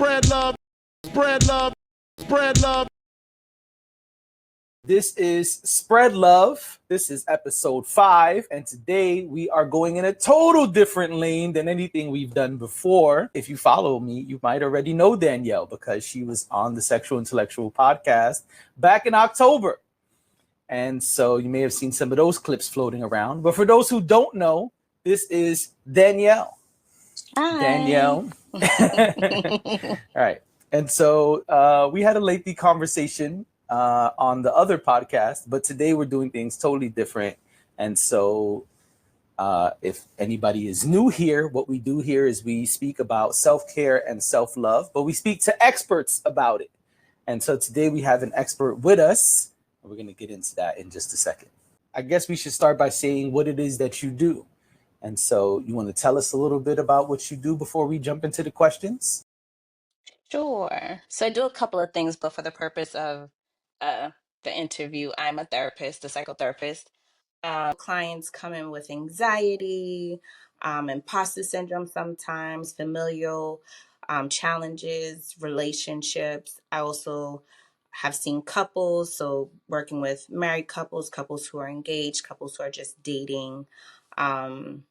Spread love, spread love, spread love. This is Spread Love. This is episode 5, and today we are going in a total different lane than anything we've done before. If you follow me, you might already know Danielle because she was on the Sexual Intellectual podcast back in October. And so you may have seen some of those clips floating around. But for those who don't know, this is Danielle. Hi. Danielle. All right. And so we had a lengthy conversation on the other podcast, but today we're doing things totally different. And so if anybody is new here, what we do here is we speak about self-care and self-love, but we speak to experts about it. And so today we have an expert with us. We're going to get into that in just a second. I guess we should start by saying what it is that you do. And so you want to tell us a little bit about what you do before we jump into the questions? Sure. So I do a couple of things, but for the purpose of the interview, I'm a therapist, a psychotherapist. Clients come in with anxiety, imposter syndrome sometimes, familial challenges, relationships. I also have seen couples, so working with married couples, couples who are engaged, couples who are just dating. Um,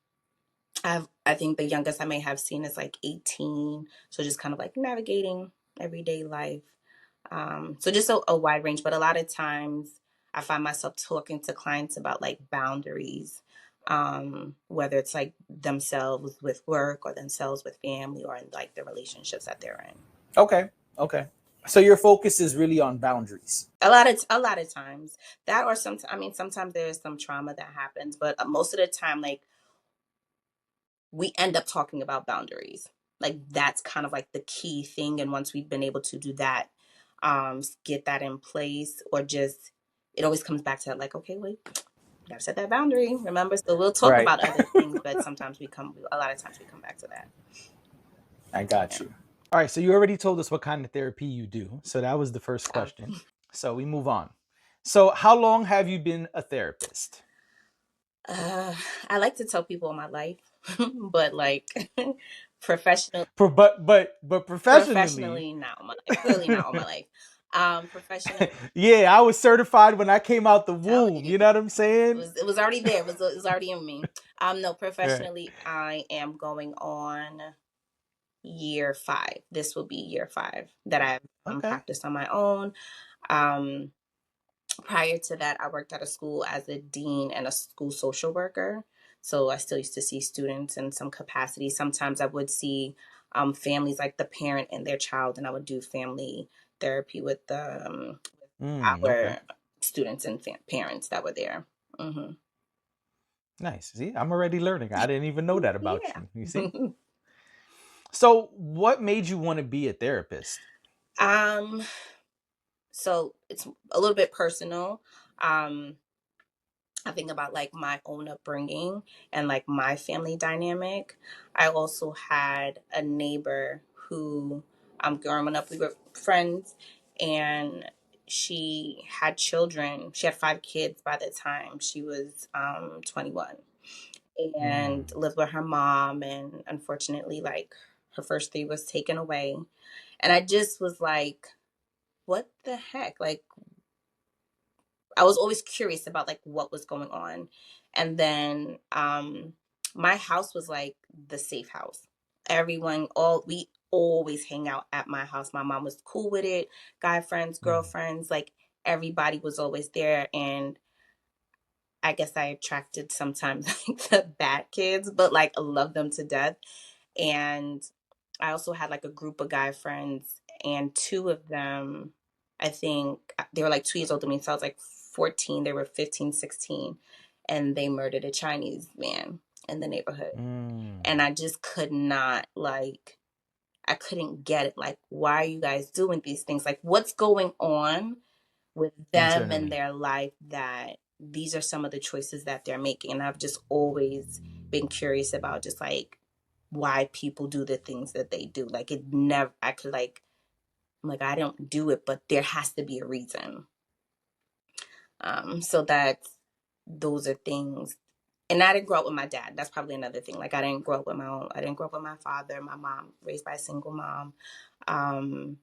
I think the youngest I may have seen is like 18. So just kind of like navigating everyday life. So just a wide range, but a lot of times I find myself talking to clients about like boundaries, whether it's like themselves with work or themselves with family or in like the relationships that they're in. Okay. So your focus is really on boundaries. A lot of times that, or sometimes there is some trauma that happens, but most of the time, like, we end up talking about boundaries. Like that's kind of like the key thing. And once we've been able to do that, get that in place, or just, it always comes back to like, okay, wait, gotta set that boundary. Remember? So we'll talk Right. about other things, but a lot of times we come back to that. I got you. All right. So you already told us what kind of therapy you do. So that was the first question. So we move on. So how long have you been a therapist? I like to tell people my life, but like professional, But professionally, not all my life. Clearly not all my life. Professionally, Yeah, I was certified when I came out the telling womb. You know what I'm saying? it was already there. It was already in me. No, Right. professionally, I am going on year 5. This will be year 5 that I've Okay. practiced on my own. Um, Prior to that, I worked at a school as a dean and a school social worker. So I still used to see students in some capacity. Sometimes I would see families, like the parent and their child, and I would do family therapy with Okay. our students and parents that were there. Mm-hmm. Nice. See, I'm already learning. I didn't even know that about Yeah. you. You see? So what made you want to be a therapist? So it's a little bit personal. Um, I think about like my own upbringing and like my family dynamic. I also had a neighbor who, growing up, we were friends, and she had children. She had 5 kids by the time she was 21, and lived with her mom. And unfortunately, like, her first 3 was taken away. And I just was like, what the heck? Like, I was always curious about like what was going on. And then my house was like the safe house. We always hang out at my house. My mom was cool with it. Guy friends, girlfriends, like everybody was always there. And I guess I attracted sometimes like the bad kids, but like I love them to death. And I also had like a group of guy friends, and 2 of them, I think they were like 2 years older than me. So I was like 14, they were 15, 16, and they murdered a Chinese man in the neighborhood. And I just could not, like, I couldn't get it. Like, why are you guys doing these things? Like, what's going on with them Internally. and their life that these are some of the choices that they're making? And I've just always been curious about just like why people do the things that they do. Like, it never, I could like, I'm like, I don't do it, but there has to be a reason. So those are things. And I didn't grow up with my dad. That's probably another thing. Like, I didn't grow up with my father, my mom, raised by a single mom. and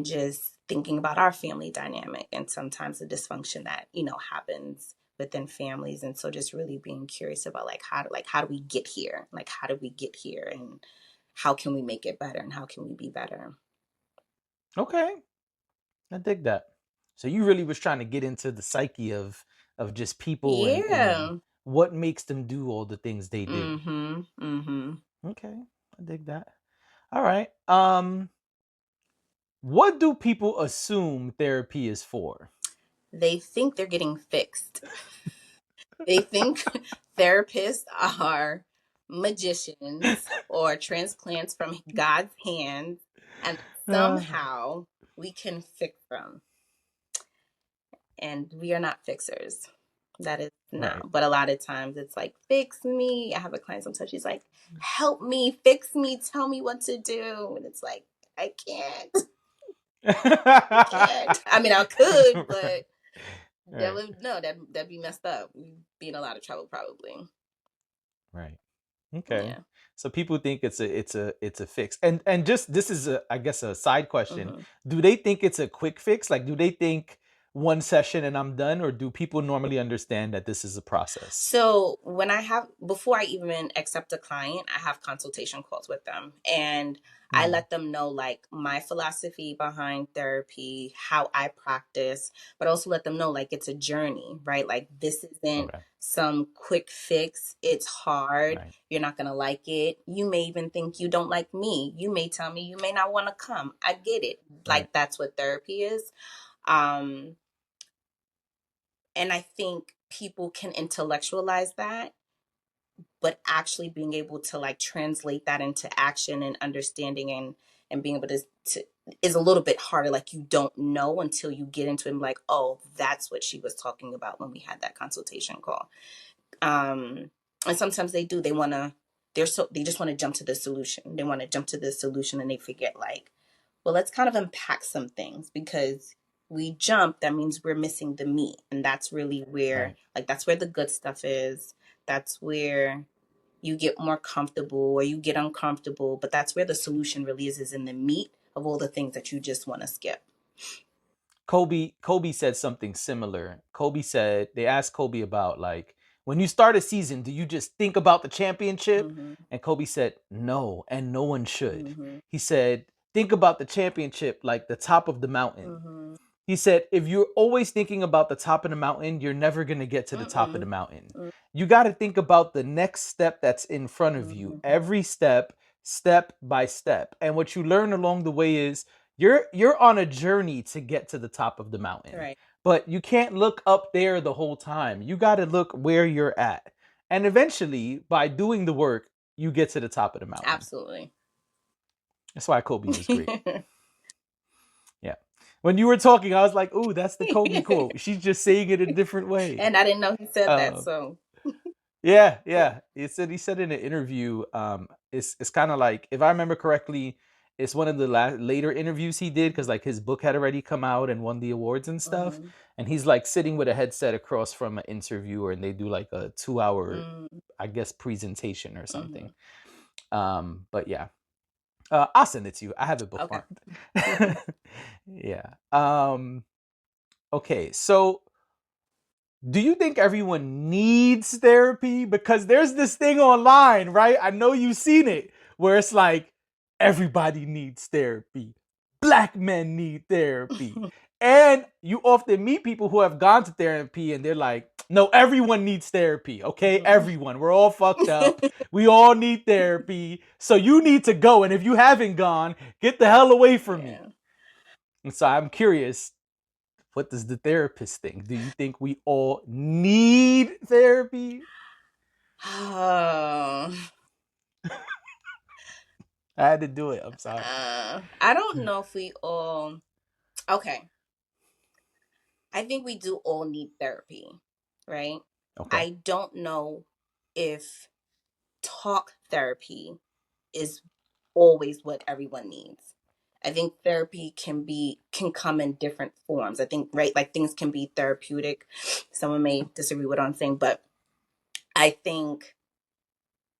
just thinking about our family dynamic and sometimes the dysfunction that, happens within families. And so just really being curious about how do we get here? Like, how do we get here, and how can we make it better, and how can we be better? Okay, I dig that. So you really was trying to get into the psyche of just people and Yeah. what makes them do all the things they do. Mm-hmm. Mm-hmm. Okay, I dig that. All right. What do people assume therapy is for? They think they're getting fixed. They think therapists are magicians or transplants from God's hand, and Uh, somehow we can fix them. And we are not fixers. That is no. right. But a lot of times it's like, fix me. I have a client sometimes, she's like, help me, fix me, tell me what to do. And it's like, I can't. I can't. I mean, I could, but that Right. would no, that'd be messed up. We'd be in a lot of trouble probably. Right. Okay. Yeah. So people think it's a fix. And just this is I guess a side question. Mm-hmm. Do they think it's a quick fix? Like do they think one session and I'm done, or do people normally understand that this is a process? So before I even accept a client, I have consultation calls with them, and I Mm, let them know like my philosophy behind therapy, how I practice, but also let them know like it's a journey, right? Like this isn't okay. some quick fix. It's hard. Right. You're not going to like it. You may even think you don't like me. You may tell me you may not want to come. I get it. Right. Like that's what therapy is. Um and I think people can intellectualize that, but actually being able to like translate that into action and understanding and being able to is a little bit harder. Like you don't know until you get into it and like, oh, that's what she was talking about when we had that consultation call. um and sometimes they just want to jump to the solution. They want to jump to the solution and they forget like, well, let's kind of unpack some things, because we jump, that means we're missing the meat, and that's really where Right. like that's where the good stuff is. That's where you get more comfortable or you get uncomfortable, but that's where the solution really is in the meat of all the things that you just want to skip. Kobe said something similar. Kobe said they asked Kobe about like when you start a season, do you just think about the championship? Mm-hmm. And Kobe said, no, and no one should. Mm-hmm. He said, think about the championship like the top of the mountain. Mm-hmm. He said, if you're always thinking about the top of the mountain, you're never going to get to the top of the Mm-mm. mountain. You got to think about the next step that's in front of you, Mm-hmm. every step, step by step. And what you learn along the way is you're on a journey to get to the top of the mountain. Right. But you can't look up there the whole time. You got to look where you're at. And eventually, by doing the work, you get to the top of the mountain. Absolutely. That's why Kobe was great. Yeah. When you were talking, I was like, "Ooh, that's the Kobe quote." She's just saying it a different way. And I didn't know he said that, Uh, so yeah, yeah. He said in an interview, it's kind of like if I remember correctly, it's one of the later interviews he did because like his book had already come out and won the awards and stuff, mm-hmm. and he's like sitting with a headset across from an interviewer, and they do like a 2 hour, I guess, presentation or Mm-hmm. something. But yeah, I'll send it to you. I have it Okay. bookmarked. Yeah. Okay, so do you think everyone needs therapy? Because there's this thing online, right? I know you've seen it, where it's like everybody needs therapy. Black men need therapy. And you often meet people who have gone to therapy and they're like, no, everyone needs therapy. Okay, Mm-hmm. everyone. We're all fucked up. We all need therapy. So you need to go. And if you haven't gone, get the hell away from me. Yeah. And so I'm curious, what does the therapist think? Do you think we all need therapy? Oh. I had to do it. I'm sorry. I don't know if we all. Okay, I think we do all need therapy, right? Okay. I don't know if talk therapy is always what everyone needs. I think therapy can come in different forms. I think, right, like things can be therapeutic. Someone may disagree with what I'm saying, but I think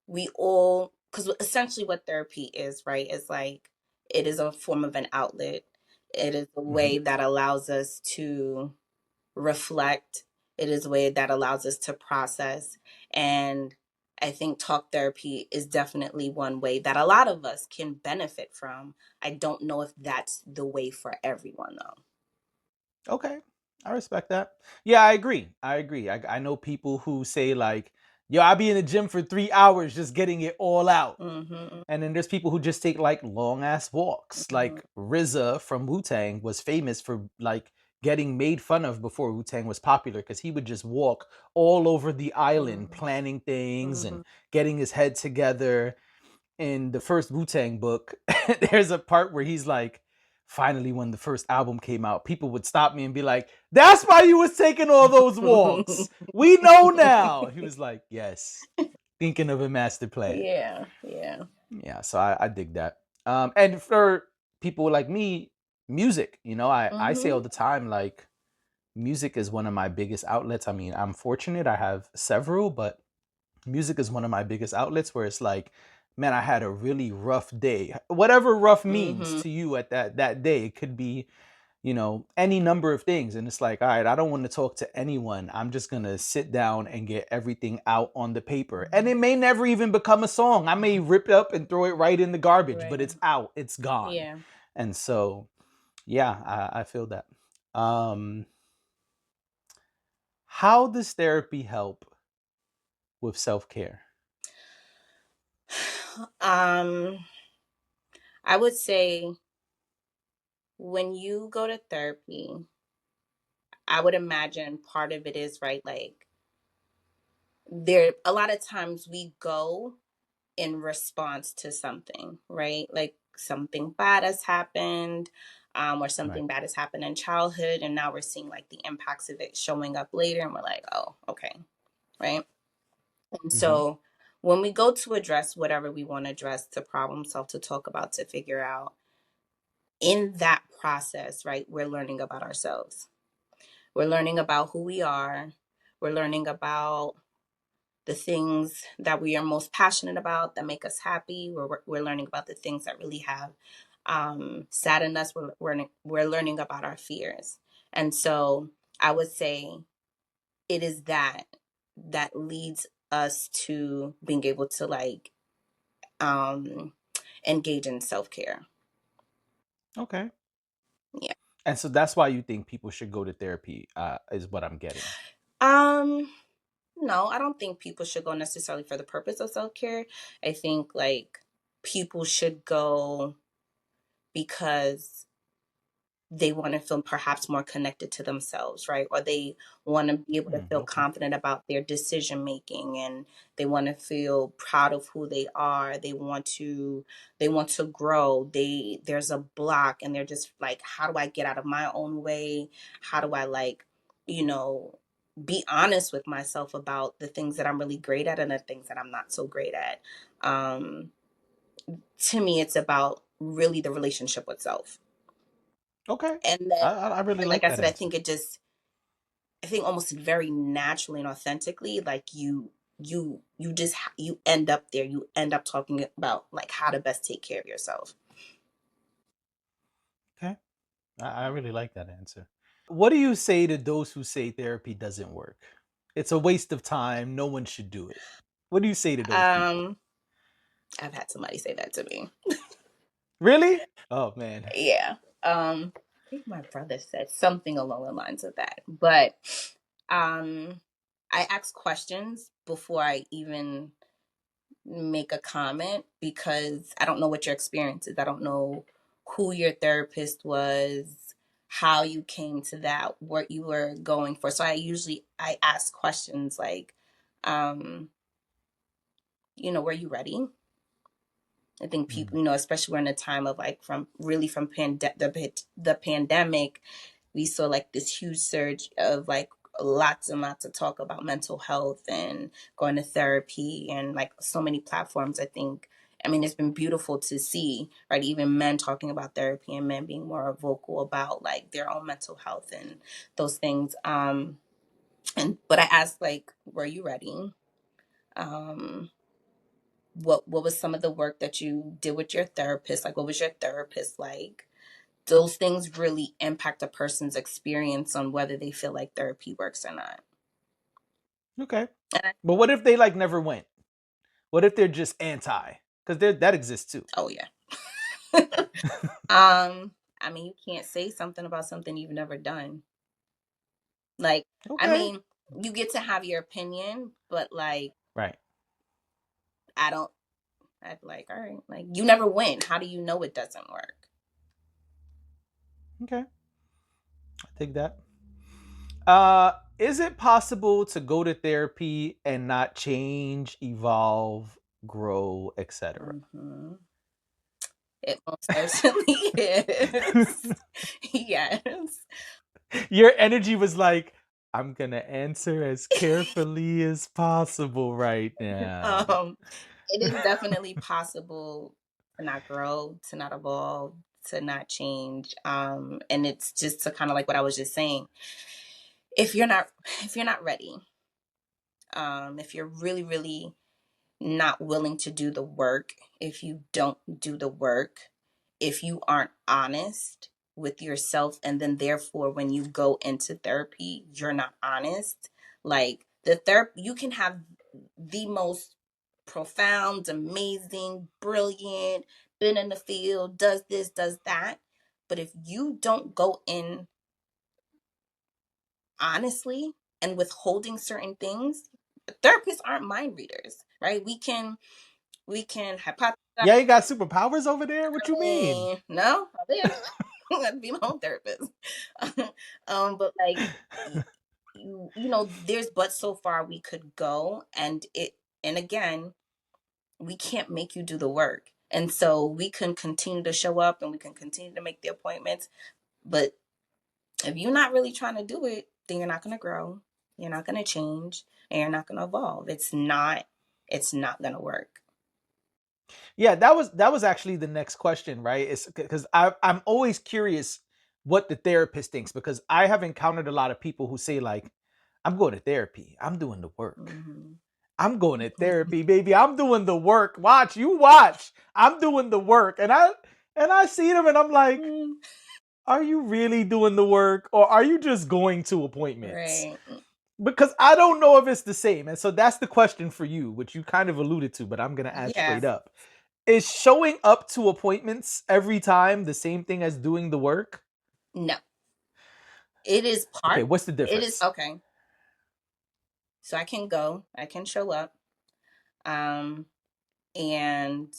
we all, because essentially what therapy is, right, is like it is a form of an outlet. It is a Hmm. way that allows us to reflect. It is a way that allows us to process. And I think talk therapy is definitely one way that a lot of us can benefit from. I don't know if that's the way for everyone, though. Okay, I respect that. Yeah, I agree. I agree. I know people who say like, "Yo, I be in the gym for 3 hours just getting it all out," Mm-hmm, and then there's people who just take like long ass walks. mm-hmm, Like RZA from Wu Tang was famous for like getting made fun of before Wu Tang was popular because he would just walk all over the island planning things mm-hmm. and getting his head together. In the first Wu Tang book, there's a part where he's like, finally, when the first album came out, people would stop me and be like, "That's why you was taking all those walks. We know now." He was like, "Yes, thinking of a master plan." Yeah, yeah. Yeah, so I dig that. And for people like me, music, I say all Mm-hmm. the time, like, music is one of my biggest outlets. I mean, I'm fortunate, I have several, but music is one of my biggest outlets where it's like, man, I had a really rough day. Whatever rough means Mm-hmm. to you at that day, it could be, any number of things. And it's like, all right, I don't want to talk to anyone. I'm just going to sit down and get everything out on the paper. And it may never even become a song. I may rip it up and throw it right in the garbage, but Right. it's out, it's gone. Yeah. And so, yeah, I feel that. Um, how does therapy help with self care? Um, I would say when you go to therapy, I would imagine part of it is right, like there a lot of times we go in response to something, right? Like something bad has happened, or Right. something bad has happened in childhood, and now we're seeing like the impacts of it showing up later, and we're like, oh, okay, right? And Hmm. so when we go to address whatever we want to address, to problem solve, to talk about, to figure out, in that process, right, we're learning about ourselves. We're learning about who we are. We're learning about the things that we are most passionate about that make us happy. We're learning about the things that really have saddened us. We're learning about our fears. And so I would say it is that leads us to being able to like um, engage in self-care. Okay. Yeah. And so that's why you think people should go to therapy, is what I'm getting. Um, no, I don't think people should go necessarily for the purpose of self-care. I think like people should go because they want to feel perhaps more connected to themselves, right? Or they want to be able to feel Okay. confident about their decision making, and they want to feel proud of who they are. They want to grow. There's a block and they're just like, how do I get out of my own way? How do I like, you know, be honest with myself about the things that I'm really great at and the things that I'm not so great at. Um to me it's about really the relationship with self. Okay. And then I really and like like I that said, answer. I think almost very naturally and authentically, like you just you end up there. You end up talking about like how to best take care of yourself. Okay. I really like that answer. What do you say to those who say therapy doesn't work? It's a waste of time. No one should do it. What do you say to those people? Um, I've had somebody say that to me. Really? Oh, man. Yeah. I think my brother said something along the lines of that. But um, I ask questions before I even make a comment because I don't know what your experience is. I don't know who your therapist was, how you came to that, what you were going for. So I ask questions like, um, were you ready? I think Mm, people, especially we're in a time of like from the pandemic, we saw like this huge surge of like lots and lots of talk about mental health and going to therapy and like so many platforms. I mean, it's been beautiful to see, right? Even men talking about therapy and men being more vocal about like their own mental health and those things. But I asked like, were you ready? Um, what was some of the work that you did with your therapist? Like, what was your therapist like? Those things really impact a person's experience on whether they feel like therapy works or not. Okay. And But what if they like never went? What if they're just anti? Because that exists too. oh yeah. I mean, you can't say something about something you've never done. Like, I Okay. mean, you get to have your opinion, but like, Right. I don't. I'd be like, all right, like you never win. How do you know it doesn't work? Okay. I take that. Is it possible to go to therapy and not change, evolve, grow, etc.? Mm-hmm. It most certainly is. Yes. Your energy was like, I'm gonna answer as carefully as possible right now. Um, it is definitely possible to not grow, to not evolve, to not change. And it's just to kind of like what I was just saying. If you're not if you're not ready, if you're really, really not willing to do the work, if you don't do the work, if you aren't honest with yourself, and then therefore when you go into therapy, you're not honest, like the therapy, you can have the most profound, amazing, brilliant, been in the field, does this, does that. But if you don't go in honestly and withholding certain things, therapists aren't mind readers, right? We can hypothesize. Yeah, you got superpowers over there? What you I mean? mean, no, I wish. I'd be my own therapist. But like, you know, there's but so far we could go, and again, we can't make you do the work, and so we can continue to show up and we can continue to make the appointments, but if you're not really trying to do it, then you're not going to grow, you're not going to change, and you're not going to evolve. It's not going to work. Yeah, that was actually the next question, right? It's because I'm always curious what the therapist thinks because I have encountered a lot of people who say like, I'm going to therapy, I'm doing the work. Mm-hmm. I'm going to therapy, baby. I'm doing the work. Watch, you watch. I'm doing the work. And I see them and I'm like, are you really doing the work or are you just going to appointments? Right. Because I don't know if it's the same. And so that's the question for you, which you kind of alluded to, but I'm going to ask Yeah. straight up. Is showing up to appointments every time the same thing as doing the work? No. It is Okay, part. what's the It is difference? okay. So I can go. I can show up. Um, and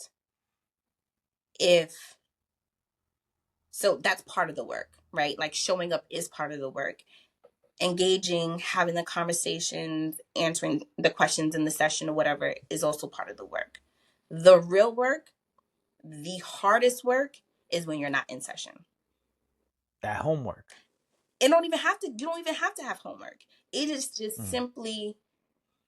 if so, that's part of the work, right? Like showing up is part of the work. Engaging, having the conversations, answering the questions in the session or whatever is also part of the work. The real work, the hardest work, is when you're not in session. That homework. You don't even have to have homework. It is just simply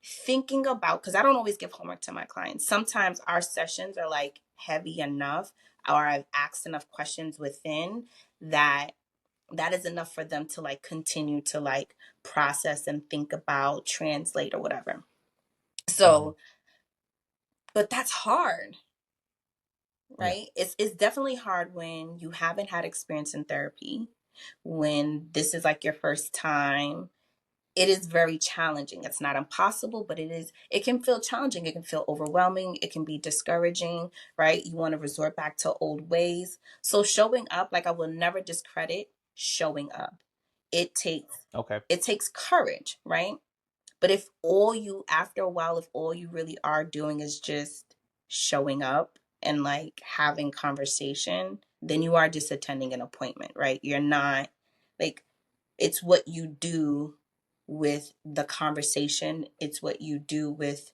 thinking about, because I don't always give homework to my clients. Sometimes our sessions are like heavy enough, or I've asked enough questions within that is enough for them to like continue to like process and think about, translate or whatever. So, but that's hard, Yeah. right? It's definitely hard when you haven't had experience in therapy, when this is like your first time. It is very challenging. It's not impossible, but it can feel challenging. It can feel overwhelming. It can be discouraging, right? You want to resort back to old ways. So showing up, like I will never discredit showing up. It takes Okay. it takes courage, right? But after a while, if all you really are doing is just showing up and like having conversation, then you are just attending an appointment, right? You're not like, it's what you do with the conversation. It's what you do with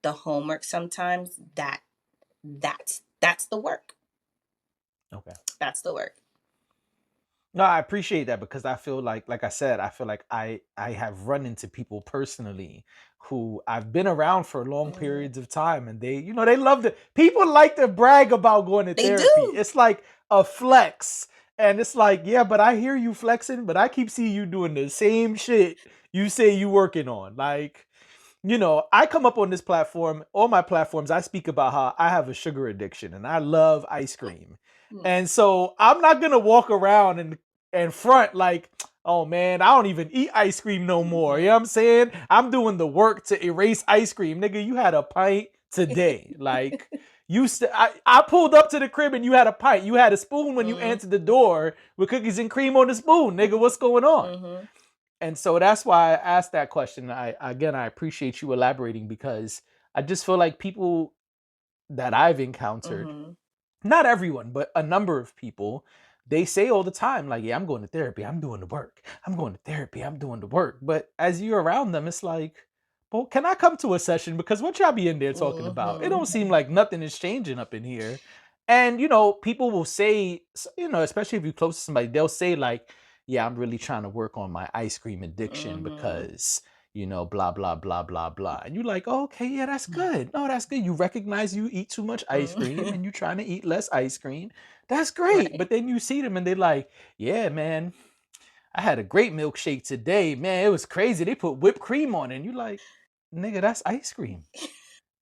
the homework sometimes that's the work. Okay. That's the work. No, I appreciate that because I feel like I said, I feel like I have run into people personally who I've been around for long Mhm. periods of time and they love to people like to brag about going to They therapy. do. It's like a flex. And it's like, yeah, but I hear you flexing, but I keep seeing you doing the same shit you say you working on. Like, I come up on this platform, all my platforms, I speak about how I have a sugar addiction and I love ice cream. And so I'm not going to walk around and front like, oh man, I don't even eat ice cream no more. You know what I'm saying? I'm doing the work to erase ice cream. Nigga, you had a pint today. Like, I pulled up to the crib and you had a pint. You had a spoon when you answered the door with cookies and cream on the spoon. Nigga, what's going on? And so that's why I asked that question. I appreciate you elaborating, because I just feel like people that I've encountered, not everyone, but a number of people, they say all the time, like, yeah, I'm going to therapy, I'm doing the work. I'm going to therapy, I'm doing the work. But as you're around them, it's like, well, can I come to a session? Because what y'all be in there talking about? It don't seem like nothing is changing up in here. And, people will say, especially if you're close to somebody, they'll say like, yeah, I'm really trying to work on my ice cream addiction because, blah, blah, blah, blah, blah. And you're like, oh, okay, yeah, that's good. No, that's good. You recognize you eat too much ice cream and you're trying to eat less ice cream. That's great. Right. But then you see them and they're like, yeah, man, I had a great milkshake today. Man, it was crazy. They put whipped cream on it. And you're like, nigga, that's ice cream.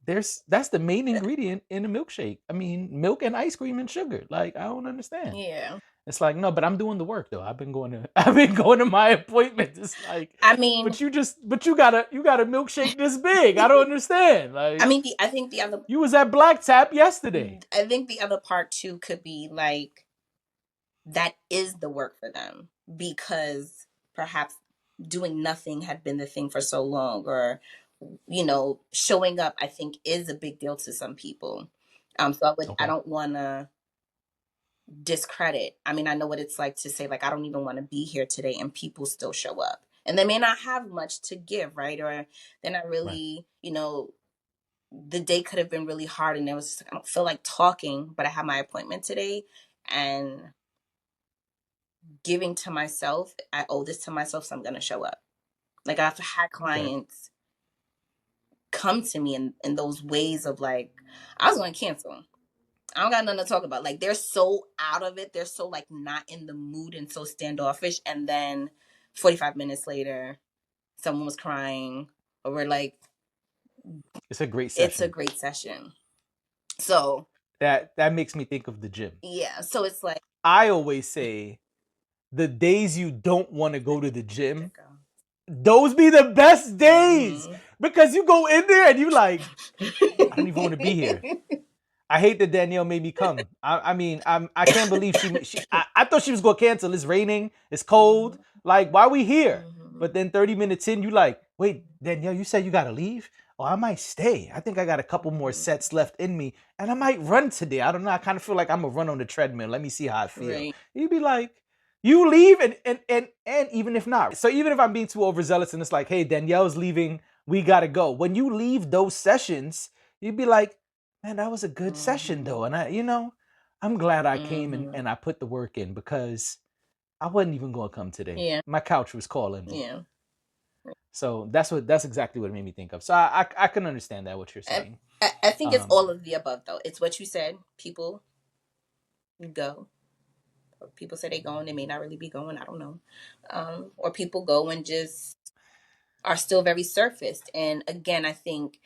That's the main ingredient in a milkshake. I mean, milk and ice cream and sugar. Like, I don't understand. Yeah. It's like, no, but I'm doing the work though. I've been going to my appointments. It's like, I mean, but you got a milkshake this big. I don't understand. Like, I think the other you was at Black Tap yesterday. I think the other part too could be like, that is the work for them, because perhaps doing nothing had been the thing for so long, or showing up, I think, is a big deal to some people. So I Okay. don't want to discredit. I mean, I know what it's like to say, like, I don't even want to be here today, and people still show up, and they may not have much to give, right? Or they're not really, the day could have been really hard, and it was just, I don't feel like talking, but I have my appointment today, and giving to myself, I owe this to myself, so I'm gonna show up. Like, I've had clients come to me in those ways of like, I was gonna cancel. I don't got nothing to talk about. Like, they're so out of it. They're so like not in the mood and so standoffish. And then 45 minutes later, someone was crying, or we're like, It's a great session. it's a great session. So that makes me think of the gym. yeah. So it's like, I always say, the days you don't want to go to the gym, those be the best days, because you go in there and you like, I don't even want to be here. I hate that Danielle made me come. I can't believe I thought she was gonna cancel. It's raining, it's cold. Like, why we here? But then 30 minutes in, you like, wait, Danielle, you said you gotta leave? Oh, I might stay. I think I got a couple more sets left in me, and I might run today. I don't know. I kind of feel like I'm gonna run on the treadmill. Let me see how I feel. Right. You'd be like, you leave, and even if not. So even if I'm being too overzealous and it's like, hey, Danielle's leaving, we gotta go. When you leave those sessions, you'd be like, man, that was a good session though. And I'm glad I came and I put the work in, because I wasn't even going to come today. Yeah. My couch was calling me. Yeah. So that's exactly what it made me think of. So I can understand that, what you're saying. I think it's all of the above though. It's what you said. People go. Or people say they go and they may not really be going. I don't know. Or people go and just are still very surfaced. And again, I think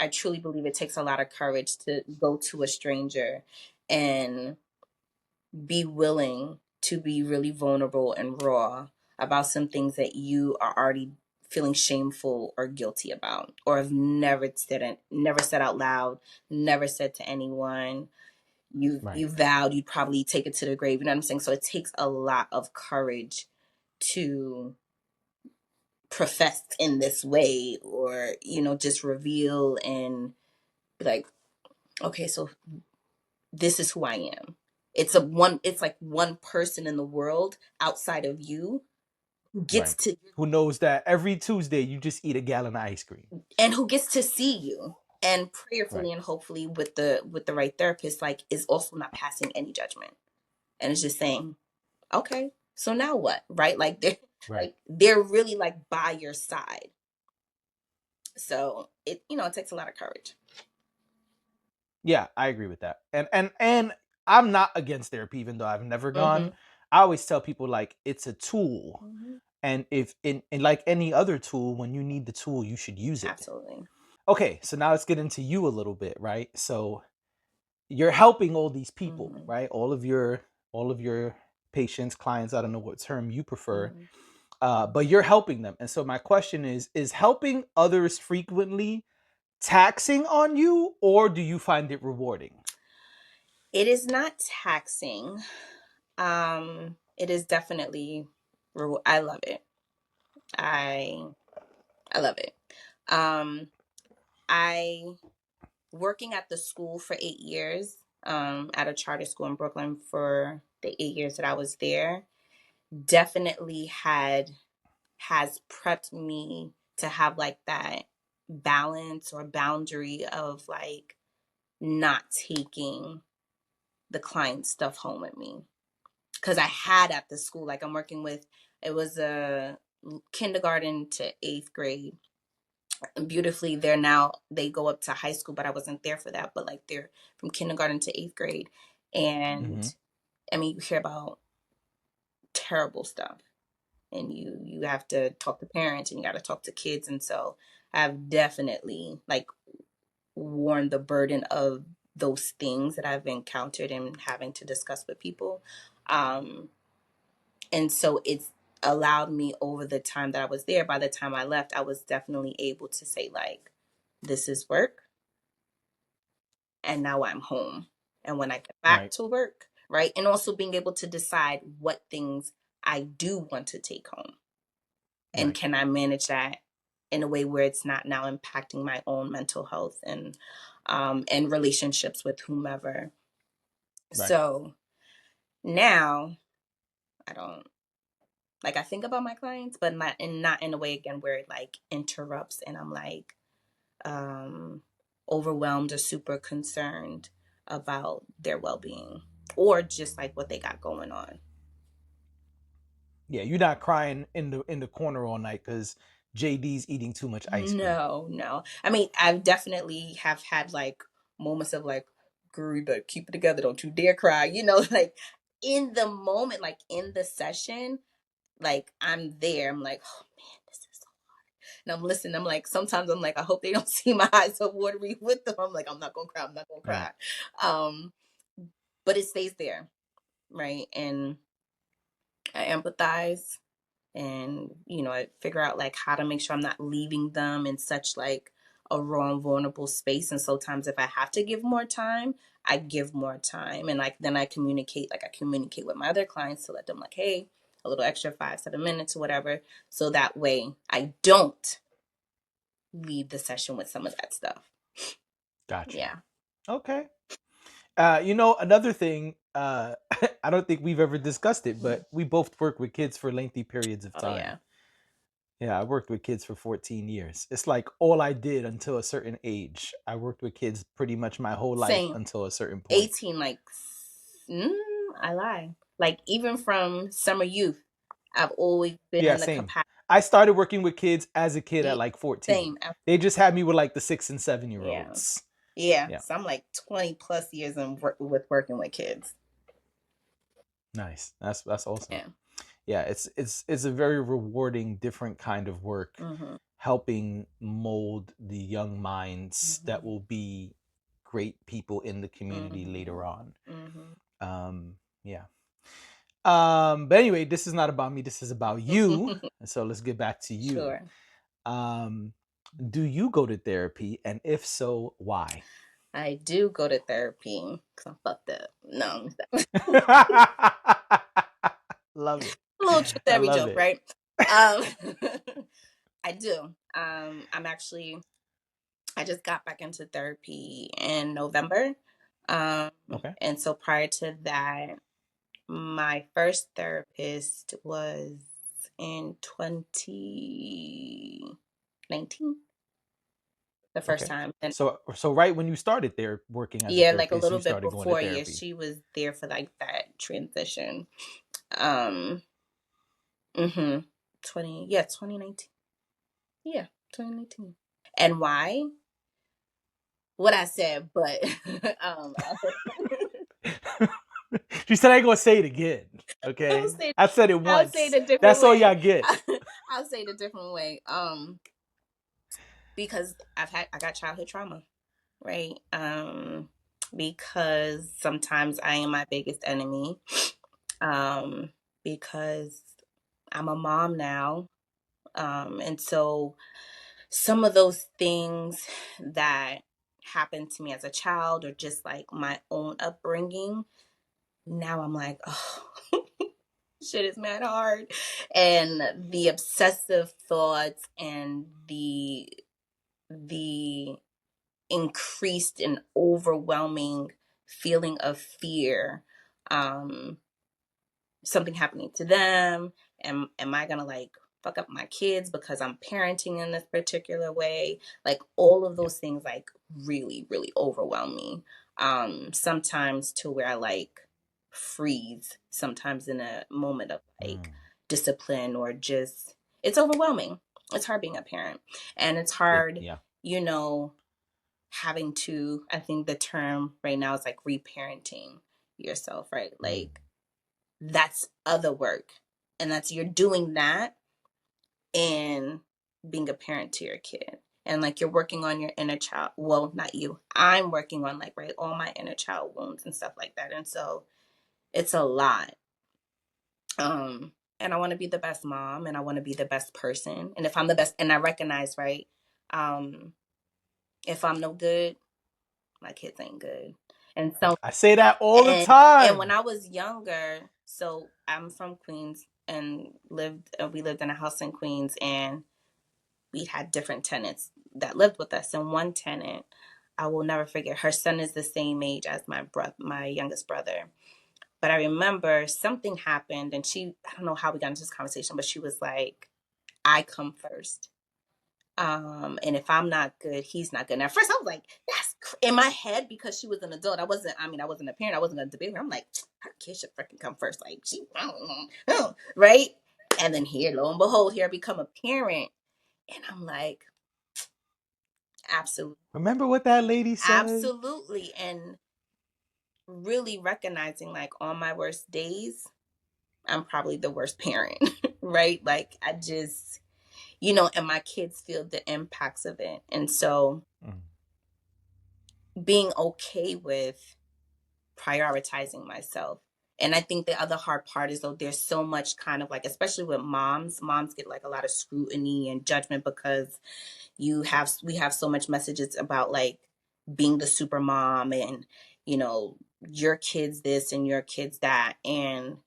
I truly believe it takes a lot of courage to go to a stranger and be willing to be really vulnerable and raw about some things that you are already feeling shameful or guilty about, or have never said out loud, never said to anyone. You vowed you'd probably take it to the grave. You know what I'm saying? So it takes a lot of courage to profess in this way, or just reveal and be like, okay, so this is who I am. It's like one person in the world outside of you who gets to, who knows that every Tuesday you just eat a gallon of ice cream, and who gets to see you, and prayerfully and hopefully with the right therapist, like, is also not passing any judgment, and it's just saying, okay, so now what, right? Like, they're really like by your side. So it takes a lot of courage. Yeah, I agree with that. And I'm not against therapy, even though I've never gone. I always tell people, like, it's a tool. And if in like any other tool, when you need the tool, you should use it. Absolutely. Okay, so now let's get into you a little bit, right? So you're helping all these people, Mm-hmm. right? All of your patients, clients, I don't know what term you prefer, Mm-hmm. but you're helping them. And so my question is helping others frequently taxing on you, or do you find it rewarding? It is not taxing. It is definitely I love it. I love it. Um, I working at the school for 8 years, at a charter school in Brooklyn for the 8 years that I was there, definitely has prepped me to have like that balance or boundary of like not taking the client stuff home with me. Because I had at the school, like I'm working with, it was a kindergarten to 8th grade. And beautifully, they go up to high school, but I wasn't there for that. But like they're from kindergarten to 8th grade. And Mm-hmm. I mean, you hear about terrible stuff, and you have to talk to parents and you got to talk to kids. And so I've definitely like worn the burden of those things that I've encountered and having to discuss with people. Um, and so it's allowed me over the time that I was there. By the time I left, I was definitely able to say like, this is work, and now I'm home. And when I get back Right. to work, right, and also being able to decide what things I do want to take home, and Right. can I manage that in a way where it's not now impacting my own mental health and relationships with whomever. Right. So now I don't, like, I think about my clients, but not in a way again where it like interrupts and I'm like um overwhelmed or super concerned about their well-being or just like what they got going on. Yeah, you're not crying in the corner all night because JD's eating too much ice cream. No, no. I mean, I've definitely have had like moments of like, girl, you better keep it together. Don't you dare cry. Like in the moment, like in the session, like I'm there. I'm like, oh man, this is so. And I'm listening. I'm like, sometimes I'm like, I hope they don't see my eyes so watery with them. I'm like, I'm not gonna cry. I'm not gonna Right. cry. Um, but it stays there, right? And I empathize and I figure out like how to make sure I'm not leaving them in such like a raw and vulnerable space. And sometimes if I have to give more time, I give more time. And like then I communicate with my other clients to let them like, hey, a little extra 5-7 minutes or whatever, so that way I don't leave the session with some of that stuff. Gotcha. Yeah. Okay. Another thing, I don't think we've ever discussed it, but we both work with kids for lengthy periods of Oh time. yeah. Yeah, I worked with kids for 14 years. It's like all I did until a certain age. I worked with kids pretty much my whole life Same. until a certain point. 18, like, I lie. Like, even from summer youth, I've always been Yeah, in the same. capacity. I started working with kids as a kid at like 14. Same. They just had me with like the 6 and 7 year Yeah. olds. Yeah. Yeah, So I'm like 20 plus years with working with kids. nice. That's awesome. Yeah. Yeah, it's a very rewarding, different kind of work, Mm-hmm. helping mold the young minds that will be great people in the community later on. Yeah. But anyway, this is not about me. This is about you. So let's get back to you. Sure. Do you go to therapy, and if so, why? I do go to therapy because I'm fucked up. No. Love it. A little truth to I every love joke, it. right? I do. I just got back into therapy in November. Okay. And so prior to that, my first therapist was in 2019, the first Okay. time. And So right when you started there working as a yeah, like a therapist, you little bit started going to before, yeah, therapy. she was there for like that transition. Um, mm-hmm. 2019. Yeah, 2019. And why? What I said, but She said I ain't gonna say it again. Okay. I said it I'll say once. it a different That's all way. y'all get. I'll say it a different way. Because I got childhood trauma, right? Because sometimes I am my biggest enemy. Because I'm a mom now. And so some of those things that happened to me as a child or just like my own upbringing, now I'm like, oh, shit is mad hard. And the obsessive thoughts and the increased and overwhelming feeling of fear, um something happening to them, am I gonna like fuck up my kids because I'm parenting in this particular way, like all of Yeah. those things like really really overwhelm me, sometimes to where I like freeze sometimes in a moment of like Mm. discipline or just it's overwhelming. It's hard being a parent, and it's hard, Yeah. you know, having to, I think the term right now is like reparenting yourself, right? Mm. Like that's other work. And that's you're doing that and being a parent to your kid. And like you're working on your inner child. Well, not you. I'm working on like, right, all my inner child wounds and stuff like that. And so it's a lot. And I want to be the best mom and I want to be the best person. And if I'm the best, and I recognize, right, um, if I'm no good, my kids ain't good. And so I say that all the and when time. I was younger, so I'm from Queens and we lived in a house in Queens, and we had different tenants that lived with us. And one tenant, I will never forget, her son is the same age as my youngest brother. But I remember something happened, and I don't know how we got into this conversation, but she was like, I come first. And if I'm not good, he's not good. And at first I was like, in my head, because she was an adult. I wasn't a parent. I wasn't going to debate her. I'm like, her kid should freaking come first. Like, I don't know. Right. And then here, lo and behold, here I become a parent. And I'm like, absolutely. Remember what that lady said? Absolutely. And really recognizing like on my worst days, I'm probably the worst parent. Right. Like I just, and my kids feel the impacts of it. And so Mm. being okay with prioritizing myself. And I think the other hard part is though there's so much kind of like, especially with moms get like a lot of scrutiny and judgment because we have so much messages about like being the super mom and you know your kids this and your kids that, and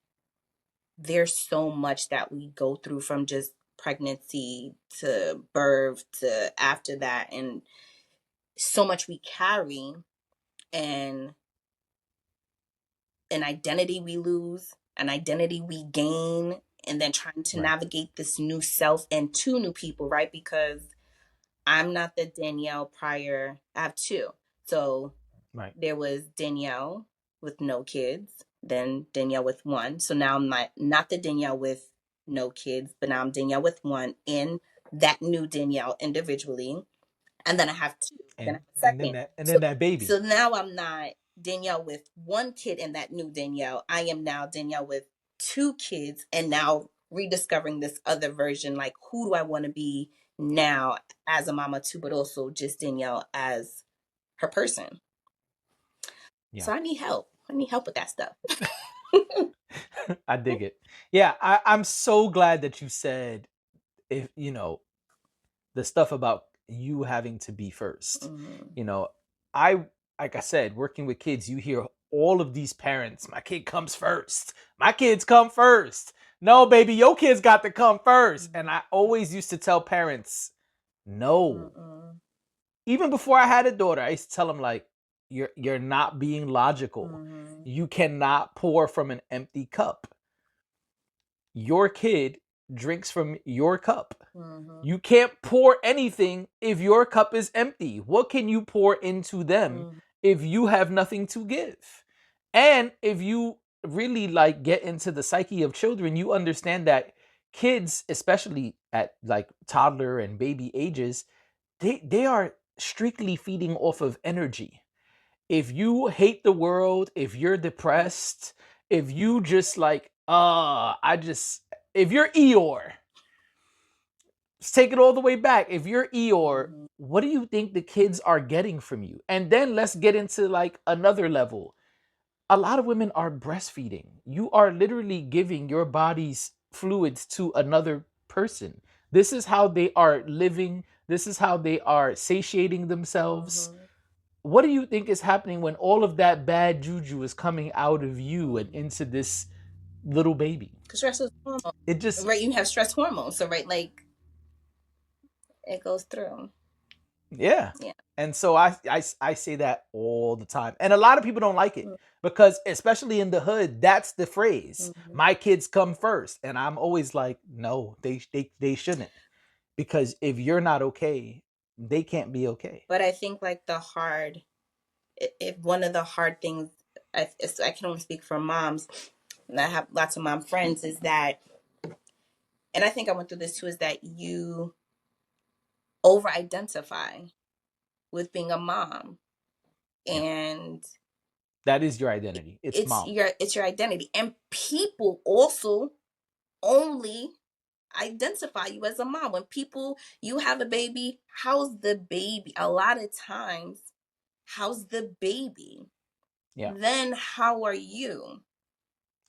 there's so much that we go through from just pregnancy to birth to after that, and so much we carry, and an identity we lose, an identity we gain, and then trying to Right. navigate this new self and two new people, right? Because I'm not the Danielle prior. I have two. So Right. there was Danielle with no kids, then Danielle with one. So now I'm not the Danielle with no kids, but now I'm Danielle with one in that new Danielle individually. And then I have two. Then I And have a and then second. that baby. So now I'm not Danielle with one kid in that new Danielle. I am now Danielle with two kids and now rediscovering this other version. Like, who do I want to be now as a mama too, but also just Danielle as her person. Yeah. So I need help. I need help with that stuff. I dig it. Yeah, I'm so glad that you said if the stuff about you having to be first. Mm-hmm. You know, I like I said, working with kids, you hear all of these parents, my kid comes first. My kids come first. No, baby, your kids got to come first. And I always used to tell parents, no. Mm-mm. Even before I had a daughter, I used to tell them like, you're not being logical. Mm-hmm. You cannot pour from an empty cup. Your kid drinks from your cup. Mm-hmm. You can't pour anything if your cup is empty. What can you pour into them Mm-hmm. if you have nothing to give? And if you really like get into the psyche of children, you understand that kids, especially at like toddler and baby ages, they are strictly feeding off of energy. If you hate the world, if you're depressed, if you just like, if you're Eeyore, let's take it all the way back. If you're Eeyore, Mhm. what do you think the kids are getting from you? And then let's get into like another level. A lot of women are breastfeeding. You are literally giving your body's fluids to another person. This is how they are living. This is how they are satiating themselves. Mhm. What do you think is happening when all of that bad juju is coming out of you and into this little baby? Because stress is hormone, It just, right? You have stress hormones, so right, like it goes through. yeah. Yeah. And so I say that all the time. And a lot of people don't like it because, especially in the hood, that's the phrase. Mhm. My kids come first. And I'm always like, no, they shouldn't. Because if you're not okay, they can't be okay. But I think like if one of the hard things, I can only speak for moms, and I have lots of mom friends, is that, and I think I went through this too, is that you over identify with being a mom, Yeah. and That is your identity. It's mom. it's your identity, and people also only identify you as a mom. When people, you have a baby, how's the baby? A lot of times, how's the baby? Yeah. Then how are you?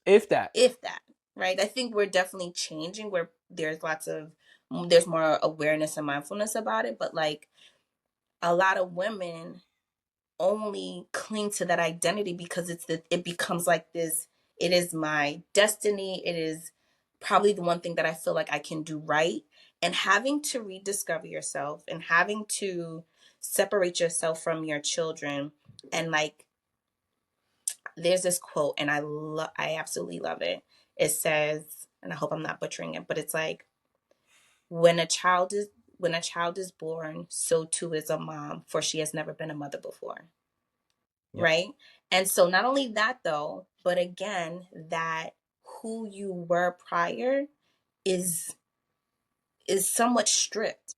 If that. If that, right? I think we're definitely changing where there's more awareness and mindfulness about it, but like a lot of women only cling to that identity because it becomes like this, it is my destiny, it is probably the one thing that I feel like I can do right. And having to rediscover yourself and having to separate yourself from your children, and like there's this quote, and I absolutely love it. It says, and I hope I'm not butchering it, but it's like, when a child is born, so too is a mom, for she has never been a mother before. Yep. Right? And so not only that though, but again, that who you were prior is somewhat stripped.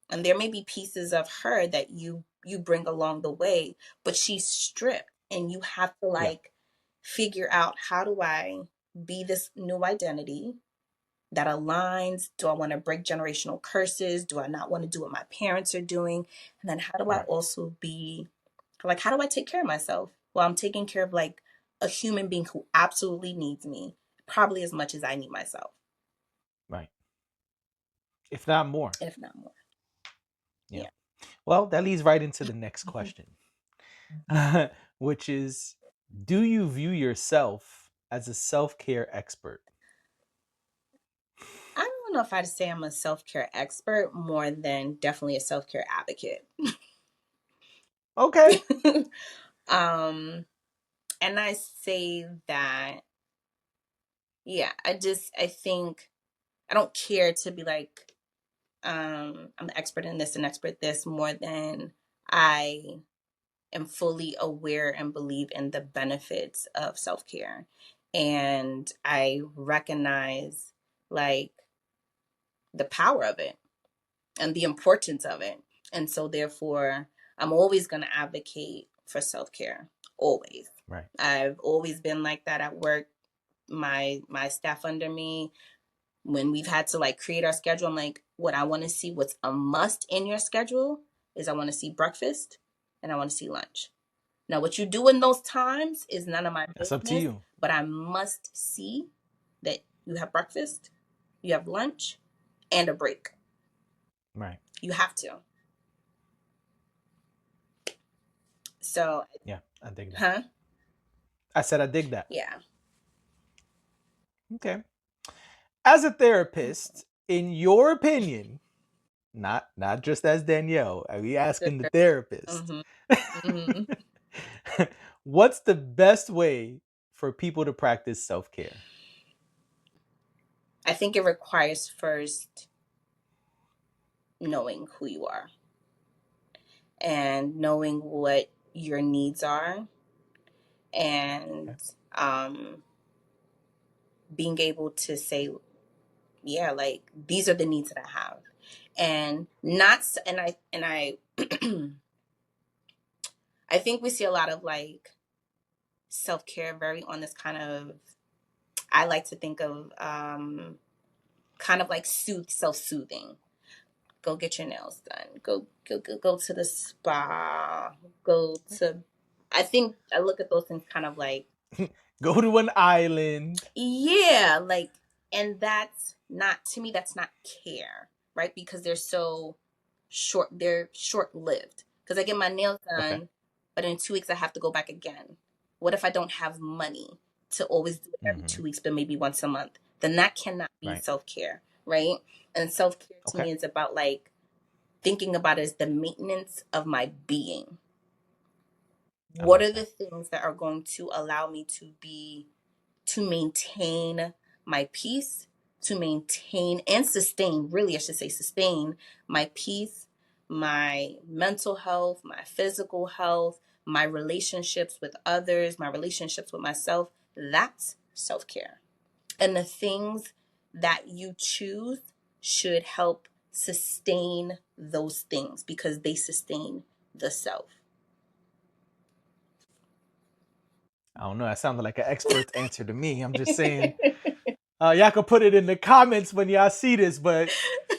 And there may be pieces of her that you bring along the way, but she's stripped, and you have to Yeah. like figure out, how do I be this new identity that aligns? Do I want to break generational curses? Do I not want to do what my parents are doing? And then how do I Right. also be like, how do I take care of myself? Well, I'm taking care of like a human being who absolutely needs me, probably as much as I need myself, Right. If not more. if not more. Yeah. Yeah. Well, that leads right into the next question, which is, do you view yourself as a self-care expert? I don't know if I'd say I'm a self-care expert, more than definitely a self-care advocate. Okay. um, and I say that, yeah, I think I don't care to be like, I'm the expert in this and expert this, more than I am fully aware and believe in the benefits of self-care. And I recognize like the power of it and the importance of it. And so therefore, I'm always going to advocate for self-care. Always. Right. I've always been like that at work. My staff under me, when we've had to like create our schedule, I'm like, what I want to see, what's a must in your schedule is I want to see breakfast and I want to see lunch. Now, what you do in those times is none of my That's up to business, you. but I must see that you have breakfast, you have lunch, and a break. Right. You have to. So, Yeah, I dig that. huh? I said I dig that. Yeah. Okay. As a therapist, in your opinion, not just as Danielle, are we asking the therapist? Mm-hmm. Mm-hmm. What's the best way for people to practice self-care? I think it requires first knowing who you are and knowing what your needs are, and Okay. um, being able to say, yeah, like these are the needs that I have, and not and I I think we see a lot of like self-care very on this kind of, I like to think of kind of like self-soothing. go get your nails done, go to the spa, go to, I think I look at those things kind of like, Go to an island. yeah, like, and that's not, to me, that's not care, right? Because they're short lived. Because I get my nails Okay. done, but in 2 weeks I have to go back again. What if I don't have money to always do it every Mm-hmm. 2 weeks, but maybe once a month? Then that cannot be Right. self care, right? And self care to Okay. me is about like thinking about it as the maintenance of my being. I What like are the that. things that are going to allow me to maintain my peace, to maintain and sustain, really, I should say, sustain my peace, my mental health, my physical health, my relationships with others, my relationships with myself? That's self care. And the things that you choose should help sustain those things because they sustain the self. I don't know. That sounded like an expert's answer to me. I'm just saying. Y'all can put it in the comments when y'all see this, but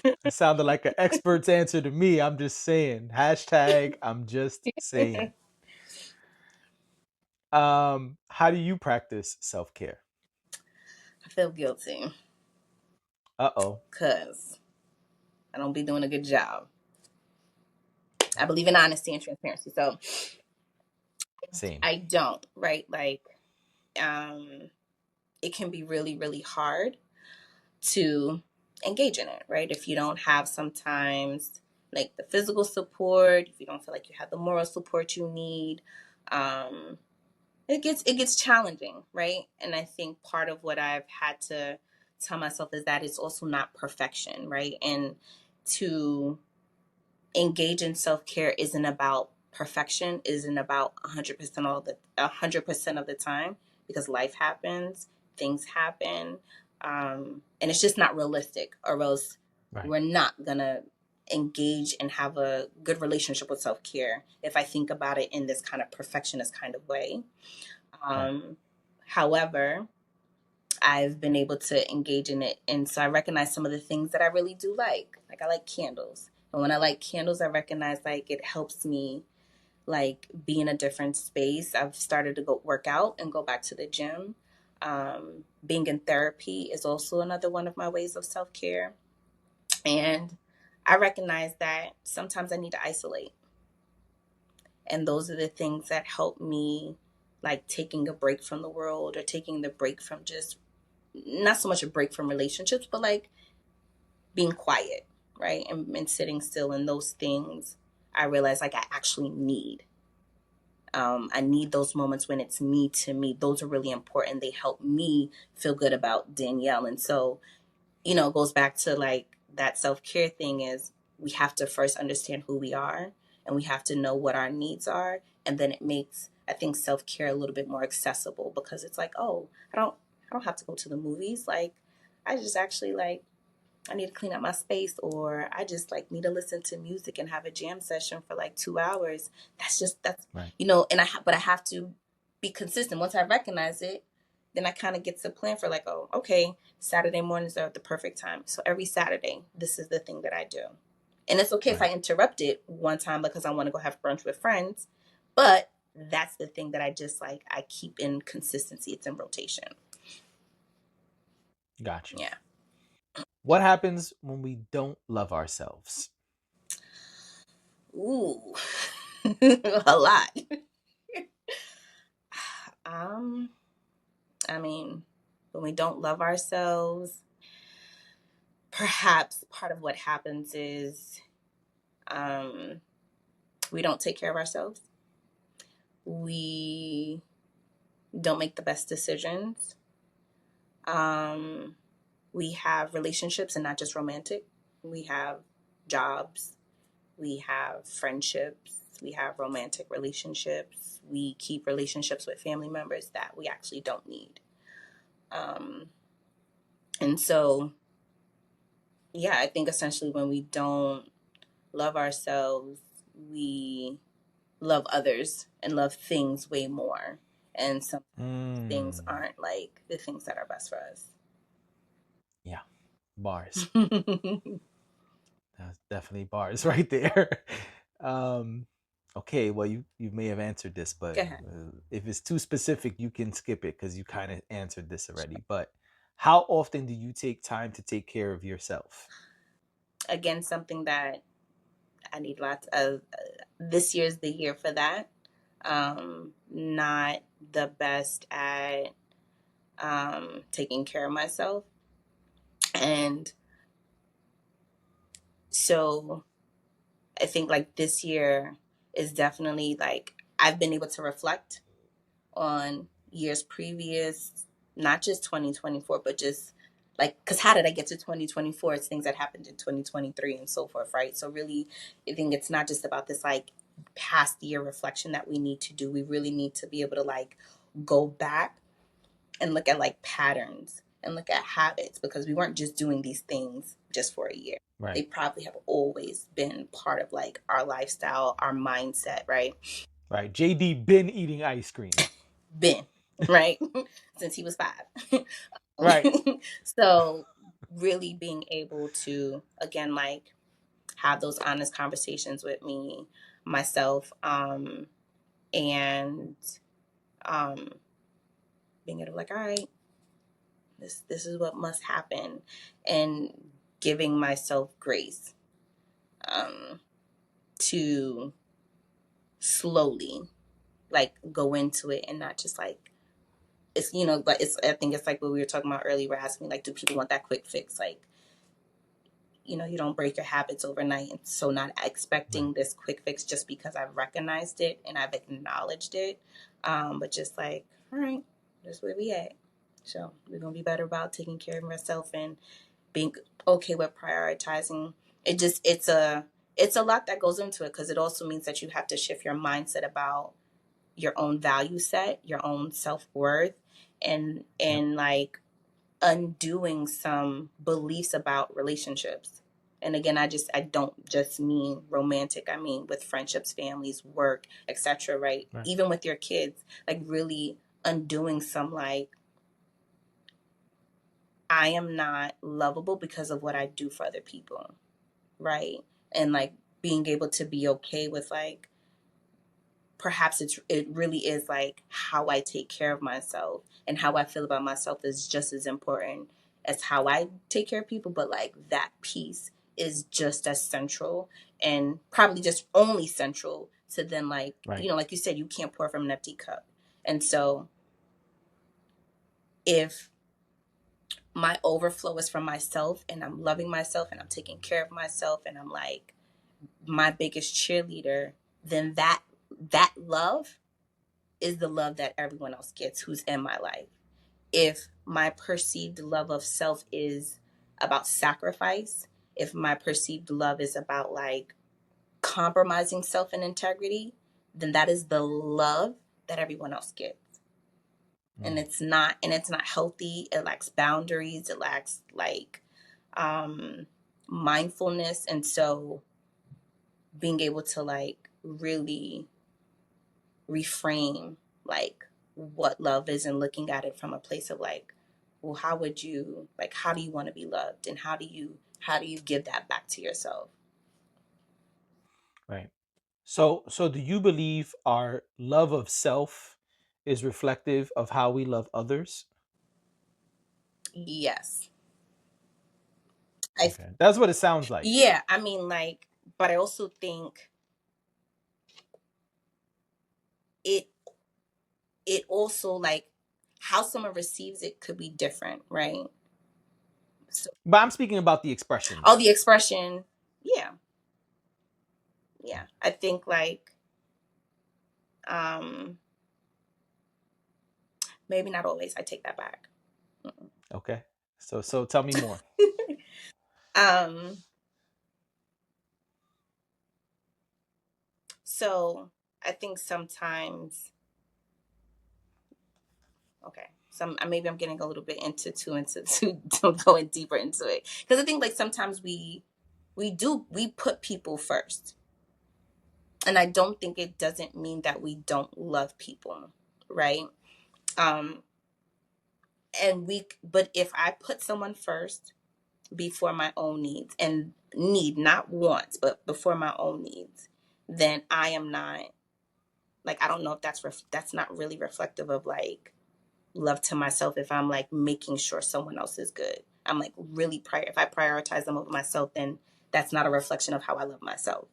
it sounded like an expert's answer to me. I'm just saying. Hashtag I'm just saying. How do you practice self-care? I feel guilty Uh-oh. because I don't be doing a good job. I believe in honesty and transparency. So Same. I don't, right? Like, um, it can be really, really hard to engage in it, right? If you don't have sometimes like the physical support, if you don't feel like you have the moral support you need, um, it gets challenging, right? And I think part of what I've had to tell myself is that it's also not perfection, right? And to engage in self-care isn't about perfection, isn't about 100% of the time, because life happens, things happen, and it's just not realistic, or else Right. we're not gonna engage and have a good relationship with self-care if I think about it in this kind of perfectionist kind of way. Right. However, I've been able to engage in it. And so I recognize some of the things that I really do like. Like, I like candles. And when I like candles, I recognize like it helps me like be in a different space. I've started to go work out and go back to the gym. Being in therapy is also another one of my ways of self care. And I recognize that sometimes I need to isolate. And those are the things that help me, like taking a break from the world or taking the break from just, not so much a break from relationships, but like being quiet, right? And sitting still, and those things I realize like I actually need. I need those moments when it's me to me. Those are really important. They help me feel good about Danielle. And so, it goes back to like that self care thing is we have to first understand who we are, and we have to know what our needs are. And then it makes, I think, self care a little bit more accessible, because it's like, oh, I don't have to go to the movies. Like, I just actually like, I need to clean up my space, or I just like need to listen to music and have a jam session for like 2 hours. That's Right. but I have to be consistent. Once I recognize it, then I kind of get to plan for like, oh, okay, Saturday mornings are the perfect time. So every Saturday, this is the thing that I do. And it's okay if I Right. interrupt it one time because I want to go have brunch with friends, but that's the thing that I just like, I keep in consistency. It's in rotation. Got you. Yeah. What happens when we don't love ourselves? Ooh, a lot. Um, I mean, when we don't love ourselves, perhaps part of what happens is um, we don't take care of ourselves. We don't make the best decisions. Um, we have relationships, and not just romantic. We have jobs. We have friendships. We have romantic relationships. We keep relationships with family members that we actually don't need. Um, and so, yeah, I think essentially when we don't love ourselves, we love others and love things way more. And some things Mm, aren't like the things that are best for us. yeah. Bars. That's definitely bars right there. um, okay, well, you may have answered this, but Go ahead. if it's too specific, you can skip it because you kind of answered this already. But how often do you take time to take care of yourself? Again, something that I need lots of. This year's the year for that. Not the best at taking care of myself. And so I think like this year is definitely like I've been able to reflect on years previous, not just 2024, but just like, because how did I get to 2024? It's things that happened in 2023 and so forth, right? So, really, I think it's not just about this like past year reflection that we need to do. We really need to be able to like go back and look at like patterns and look at habits because we weren't just doing these things just for a year. They Right, probably have always been part of like our lifestyle, our mindset, right? right. JD been eating ice cream. Been, right? Since he was 5. Right, So, really being able to, again, like have those honest conversations with me, myself, and um, being able to, like, all right, this is what must happen, and giving myself grace um, to slowly like go into it and not just like it's but it's I think it's like what we were talking about earlier. We're asking like, do people want that quick fix? Like, you don't break your habits overnight, and so not right, expecting this quick fix just because I've recognized it and I've acknowledged it, but just like, all right, that's where we at. So we're gonna be better about taking care of myself and being okay with prioritizing. It's a lot that goes into it because it also means that you have to shift your mindset about your own value set, your own self-worth, and yep, like undoing some beliefs about relationships. And again, I don't just mean romantic. I mean with friendships, families, work, etc., right? right, Even with your kids, like really undoing some like I am not lovable because of what I do for other people, right? And like being able to be okay with like perhaps it really is like how I take care of myself and how I feel about myself is just as important as how I take care of people, but like that piece is just as central and probably just only central to then like right, like you said, you can't pour from an empty cup. And so if my overflow is from myself and I'm loving myself and I'm taking care of myself and I'm like my biggest cheerleader, then that love is the love that everyone else gets who's in my life. If my perceived love of self is about sacrifice, if my perceived love is about like compromising self and integrity, then that is the love that everyone else gets. mm, And it's not healthy. It lacks boundaries. It lacks like um mindfulness. And so being able to like really reframe like what love is and looking at it from a place of like, well, how would you like how do you want to be loved and how do you give that back to yourself? right. So do you believe our love of self is reflective of how we love others? Yes. I Okay, that's what it sounds like. Yeah, I mean like, but I also think it it also like how someone receives it could be different, right? So, But I'm speaking about the expression, oh, though. the expression, yeah, yeah. I think like um maybe not always. I take that back. Okay, so tell me more. um so I think sometimes okay. Some maybe I'm getting a little bit into going deeper into it because I think like sometimes we put people first, and I don't think it doesn't mean that we don't love people, right? Um, but if I put someone first before my own needs, and need, not wants, but before my own needs, then I am not, like, I don't know if that's not really reflective of like love to myself. If I'm like making sure someone else is good, I'm like really if I prioritize them over myself, then that's not a reflection of how I love myself.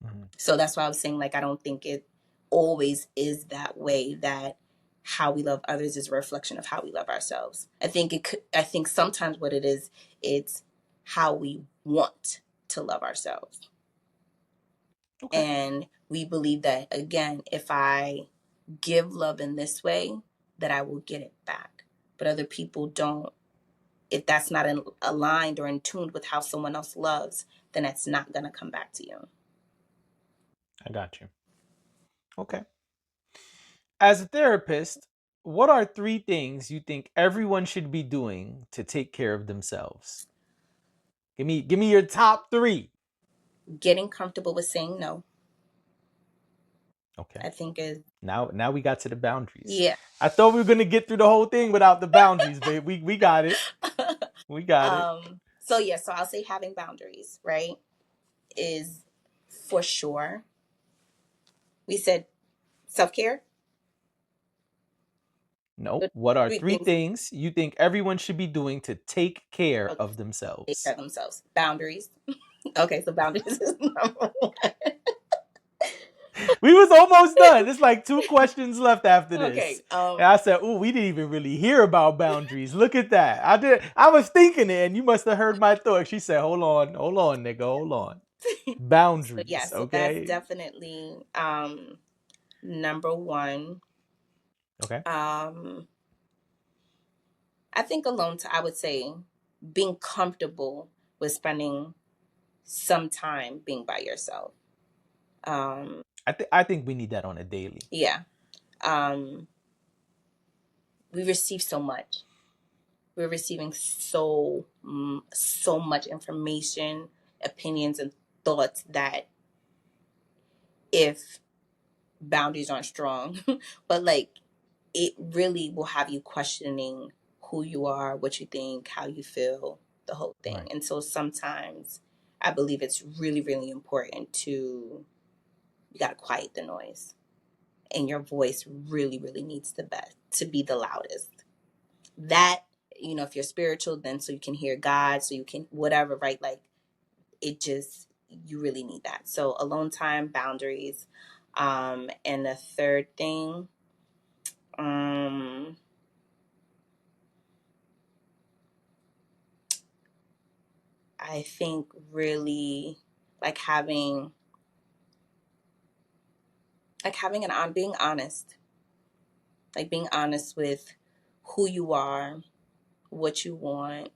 Mm-hmm. So that's why I was saying, like, I don't think it always is that way, that how we love others is a reflection of how we love ourselves. I think sometimes what it is, it's how we want to love ourselves. Okay. And we believe that, again, if I give love in this way, that I will get it back. But other people don't. If that's not aligned or in tune with how someone else loves, then it's not going to come back to you. I got you. Okay. As a therapist, what are 3 things you think everyone should be doing to take care of themselves? Give me your top 3. Getting comfortable with saying no, Okay. I think is, Now we got to the boundaries. yeah. I thought we were gonna get through the whole thing without the boundaries, but we got it. We got it. So yeah, so I'll say having boundaries, right, is for sure. We said self-care. No. The What are 3 3 things things you think everyone should be doing to take care of of take care themselves? of themselves. Boundaries. Okay, so boundaries is number 1. We was almost done. It's like 2 questions left after this. Okay. And I said, "Ooh, we didn't even really hear about boundaries. Look at that." I was thinking it, and you must have heard my thought. She said, hold on, nigga, hold on. So yeah, Boundaries, so that's okay? definitely number 1. Okay. I think I would say being comfortable with spending some time being by yourself. I think we need that on a daily. Yeah. Um, we receive so much. We're receiving so much information, opinions, and thoughts that if boundaries aren't strong, but like it really will have you questioning who you are, what you think, how you feel, the whole thing. Right. And so sometimes I believe it's really, really important you got to quiet the noise. And your voice really, really needs to be the loudest. That, if you're spiritual, then so you can hear God, so you can, whatever, right? Like you really need that. So alone time, boundaries. And the third thing, I think really like being honest, like being honest with who you are, what you want,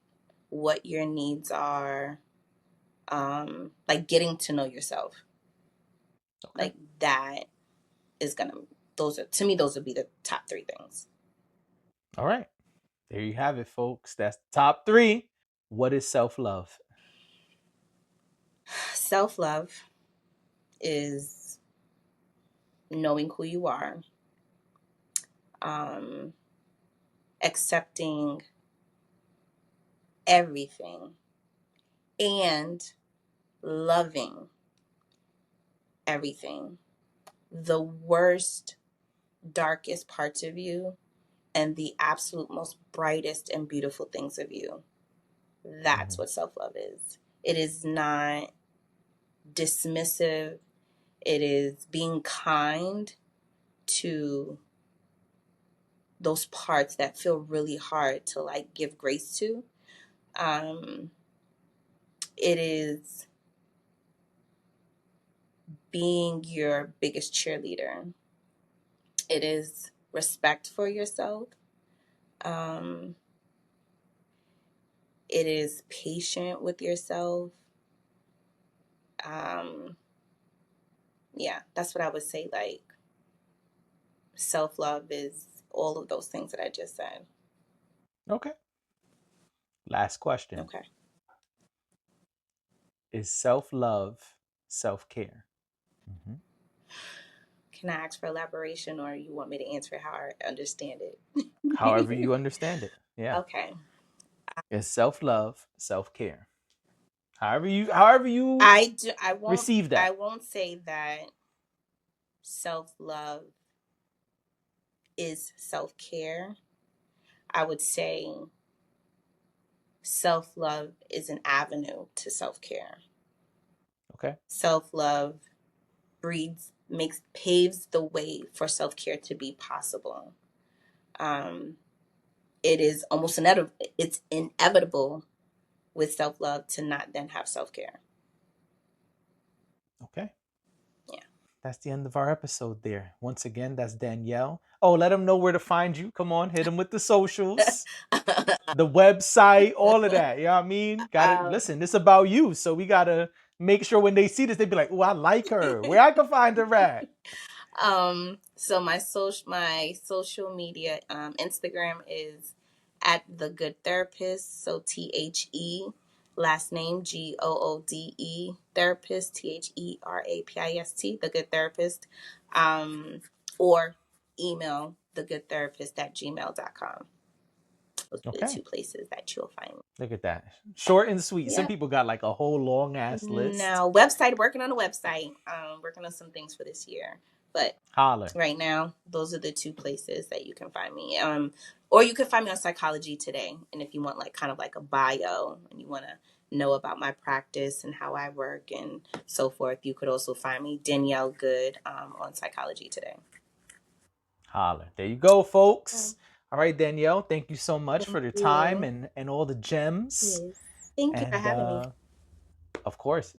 what your needs are, like getting to know yourself. Okay. Like that is gonna, those would be the top 3 things. All right. There you have it, folks. That's the top 3. What is self-love? Self-love is knowing who you are, um, accepting everything, and loving everything. The worst, darkest parts of you and the absolute most brightest and beautiful things of you. That's Mm-hmm. what self-love is. It is not dismissive. It is being kind to those parts that feel really hard to like give grace to. It is being your biggest cheerleader. It is respect for yourself. Um, it is patient with yourself. Um, yeah, that's what I would say. Like self love is all of those things that I just said. Okay. Last question. Okay. Is self-love self-care? Mm-hmm. Can I ask for elaboration, or you want me to answer how I understand However it? you understand it. Yeah. Okay. It's self-love, self-care. However you I won't. receive I that. won't say that self love is self care. I would say self love is an avenue to self care. Okay. Self love paves the way for self care to be possible. Um, it is almost inevitable. It's inevitable with self love to not then have self care. Okay. Yeah. That's the end of our episode there. Once again, that's Danielle. Oh, let them know where to find you. Come on, hit them with the socials, the website, all of that. You know what I mean? Got it. um, Listen, it's about you. So we got to make sure when they see this, they be like, oh, I like her. Where I can find her at? so my social media, Instagram is at the Goode Therapist. So THE, last name GOODE therapist, THERAPIST, the Goode Therapist. Or email thegoodetherapist@gmail.com. Those are the Okay. two places that you'll find me. Look at that. Short and sweet. Some Yeah. people got like a whole long ass list. Now, website, working on a website. Working on some things for this year. But Holler. right now, those are the two places that you can find me. Or you can find me on Psychology Today. And if you want like kind of like a bio and you want to know about my practice and how I work and so forth, you could also find me Danielle Goode on Psychology Today. Holler. There you go, Yeah. folks. All right, Danielle, thank you so much Thank for the time you. and all the gems. Yes. Thank you for And having me. of course,